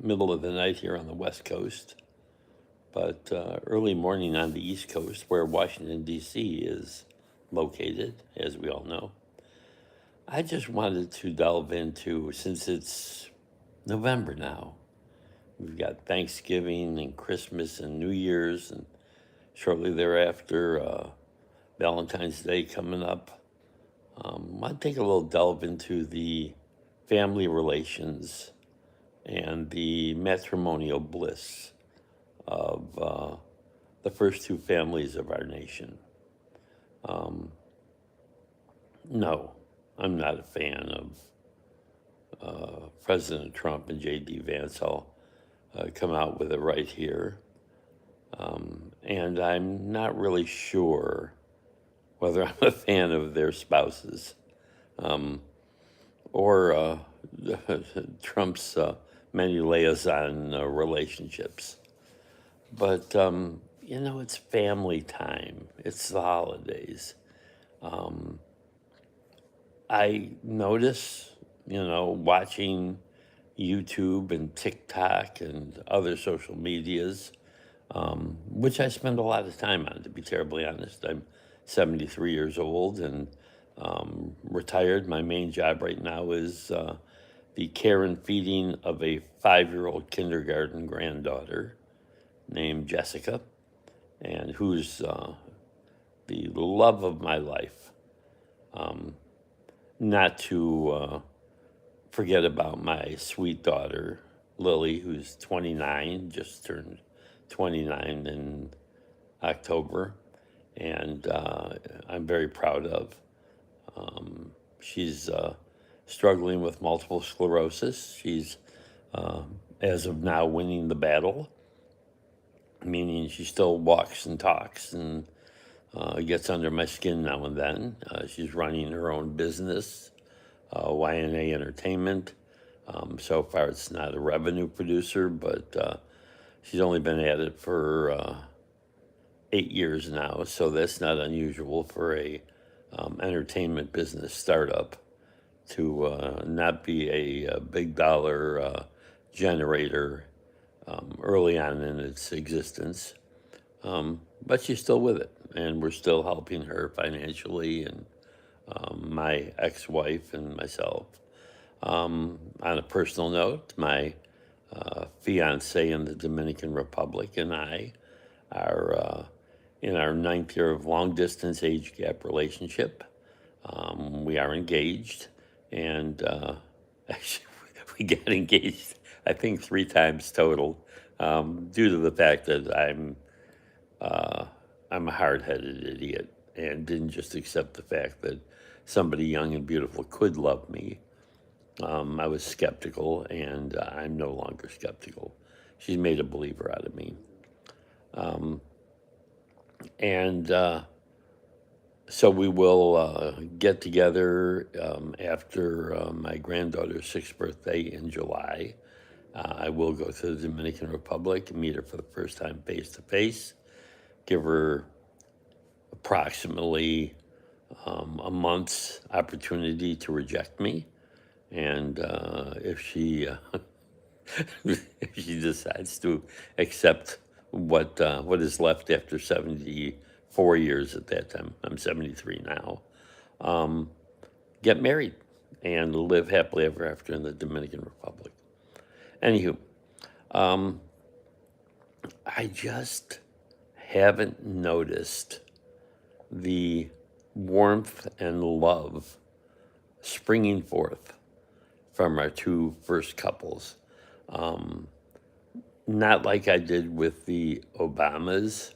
middle of the night here on the West Coast, but early morning on the East Coast, where Washington, D.C. is located, as we all know. I just wanted to delve into, since it's November now, we've got Thanksgiving and Christmas and New Year's, and shortly thereafter, Valentine's Day coming up. I'd take a little delve into the family relations and the matrimonial bliss of the first two families of our nation. No, I'm not a fan of President Trump and J.D. Vance. I'll come out with it right here. And I'm not really sure whether I'm a fan of their spouses or Trump's many liaison relationships. But, it's family time, it's the holidays. I notice, watching YouTube and TikTok and other social medias, which I spend a lot of time on, to be terribly honest. I'm 73 years old and retired. My main job right now is the care and feeding of a 5-year-old kindergarten granddaughter named Jessica, and who's the love of my life. Not to forget about my sweet daughter, Lily, who's 29, just turned 29 in October, and I'm very proud of. She's struggling with multiple sclerosis. She's, as of now, winning the battle, meaning she still walks and talks and gets under my skin now and then. She's running her own business, YNA Entertainment. So far, it's not a revenue producer, but she's only been at it for 8 years now, so that's not unusual for a entertainment business startup to not be a big dollar generator early on in its existence. But she's still with it, and we're still helping her financially, and my ex-wife and myself. On a personal note, my fiance in the Dominican Republic and I are in our 9th year of long-distance age gap relationship. We are engaged, and actually, we got engaged, I think, 3 times total, due to the fact that I'm a hard-headed idiot and didn't just accept the fact that somebody young and beautiful could love me. I was skeptical, and I'm no longer skeptical. She's made a believer out of me. And so we will get together after my granddaughter's 6th birthday in July. I will go to the Dominican Republic and meet her for the first time face to face, give her approximately a month's opportunity to reject me. And if she if she decides to accept what is left after 74 years at that time, I'm 73 now, get married and live happily ever after in the Dominican Republic. Anywho, I just haven't noticed the warmth and love springing forth from our two first couples. Not like I did with the Obamas,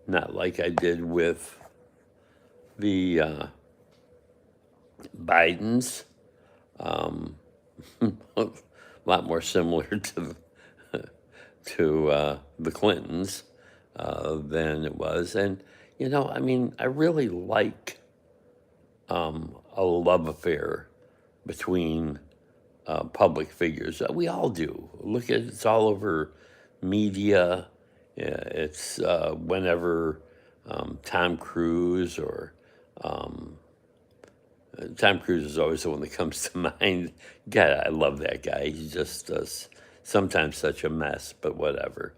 not like I did with the Bidens. A lot more similar to the Clintons than it was. And, I really like a love affair between public figures. We all do. Look at it's all over media. It's whenever Tom Cruise or Tom Cruise is always the one that comes to mind. God, I love that guy. He's just sometimes such a mess, but whatever.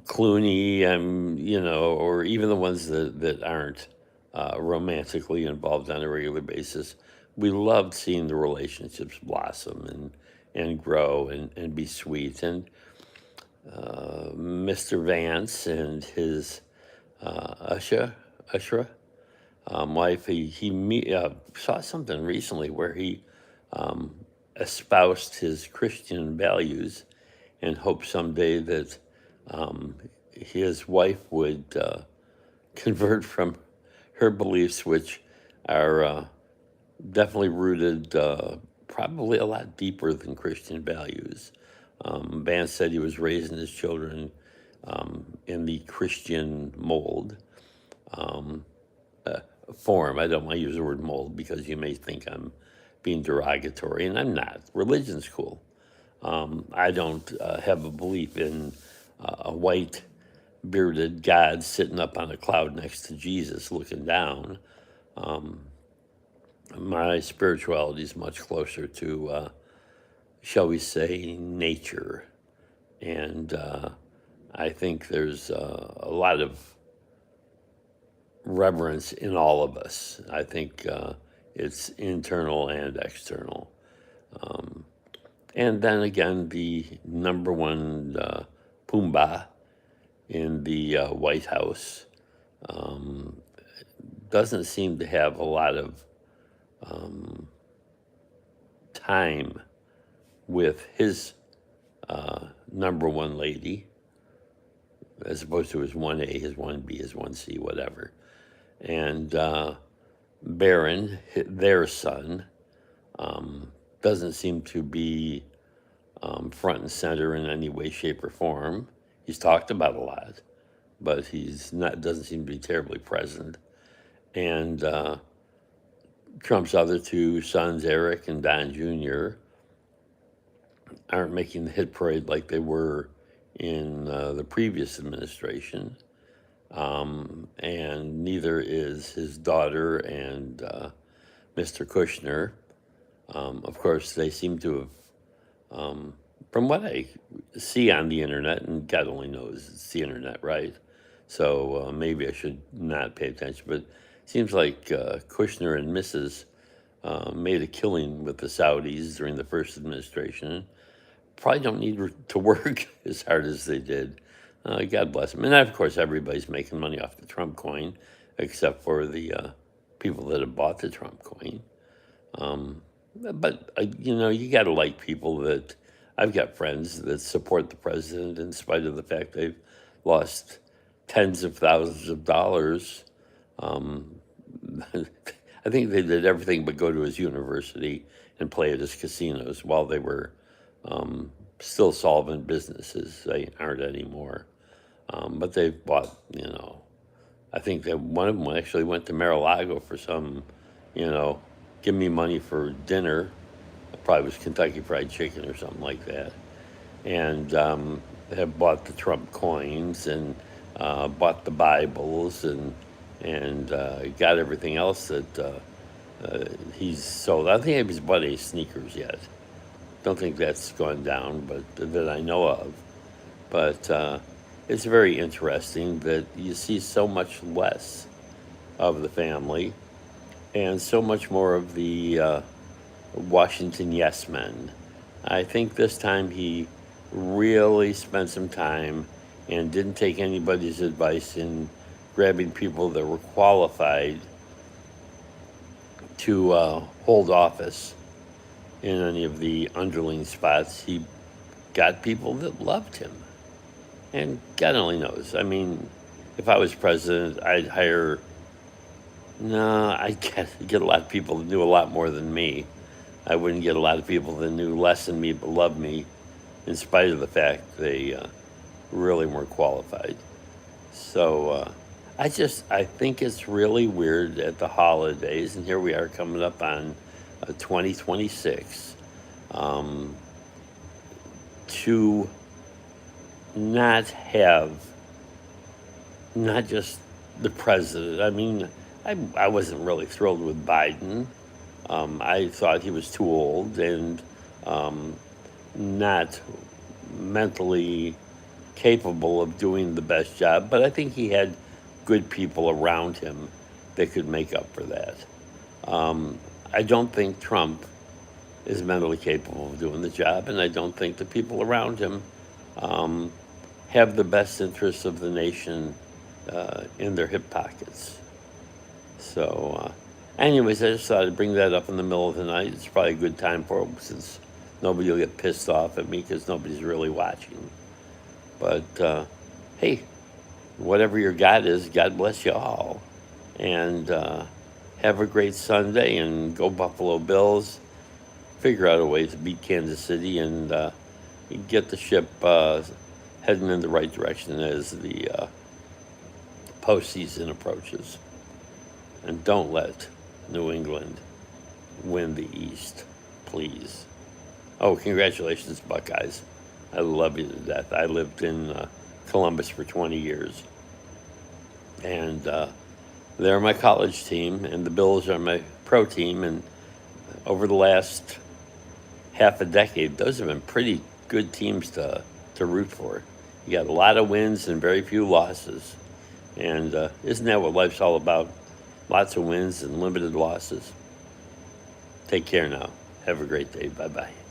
Clooney, or even the ones that aren't romantically involved on a regular basis, we loved seeing the relationships blossom and grow and be sweet. And Mr. Vance and his Ushra wife, saw something recently where he espoused his Christian values and hoped someday that his wife would convert from her beliefs, which are definitely rooted probably a lot deeper than Christian values. Vance said he was raising his children in the Christian mold form. I don't want to use the word mold because you may think I'm being derogatory, and I'm not. Religion's cool. I don't have a belief in a white bearded God sitting up on a cloud next to Jesus looking down. My spirituality is much closer to, shall we say, nature. And I think there's a lot of reverence in all of us. I think it's internal and external. And then again, the number one Pumbaa in the White House doesn't seem to have a lot of time with his number one lady, as opposed to his 1A, his 1B, his 1C, whatever. And Barron, their son, doesn't seem to be front and center in any way, shape, or form. He's talked about a lot, but doesn't seem to be terribly present. And Trump's other two sons, Eric and Don Jr., aren't making the hit parade like they were in the previous administration. And neither is his daughter and Mr. Kushner. Of course, they seem to have, from what I see on the internet, and God only knows it's the internet, right? So maybe I should not pay attention, but it seems like Kushner and Mrs. Made a killing with the Saudis during the first administration. Probably don't need to work as hard as they did. God bless them. And of course, everybody's making money off the Trump coin, except for the people that have bought the Trump coin. But you got to like people that. I've got friends that support the president in spite of the fact they've lost tens of thousands of dollars. I think they did everything but go to his university and play at his casinos while they were still solvent businesses. They aren't anymore. But they've bought, I think that one of them actually went to Mar-a-Lago for some, give me money for dinner. It probably was Kentucky Fried Chicken or something like that. And have bought the Trump coins and bought the Bibles and got everything else that he's sold. I don't think he's bought any sneakers yet. Don't think that's gone down, but that I know of. But it's very interesting that you see so much less of the family and so much more of the Washington yes men. I think this time he really spent some time and didn't take anybody's advice in grabbing people that were qualified to hold office in any of the underling spots. He got people that loved him. And God only knows. I mean, if I was president, I'd get a lot of people that knew a lot more than me. I wouldn't get a lot of people that knew less than me but loved me, in spite of the fact they really weren't qualified. So I think it's really weird at the holidays, and here we are coming up on 2026, to not have not just the president. I mean, I wasn't really thrilled with Biden. I thought he was too old, and not mentally capable of doing the best job, but I think he had good people around him that could make up for that. I don't think Trump is mentally capable of doing the job, and I don't think the people around him have the best interests of the nation in their hip pockets. So, anyways, I just thought I'd bring that up in the middle of the night. It's probably a good time for it since nobody will get pissed off at me because nobody's really watching. But hey, whatever your God is, God bless you all. And have a great Sunday, and go Buffalo Bills. Figure out a way to beat Kansas City and get the ship heading in the right direction as the postseason approaches. And don't let New England win the East, please. Oh, congratulations, Buckeyes. I love you to death. I lived in Columbus for 20 years. And they're my college team, and the Bills are my pro team. And over the last half a decade, those have been pretty good teams to root for. You got a lot of wins and very few losses. And isn't that what life's all about? Lots of wins and limited losses. Take care now. Have a great day. Bye-bye.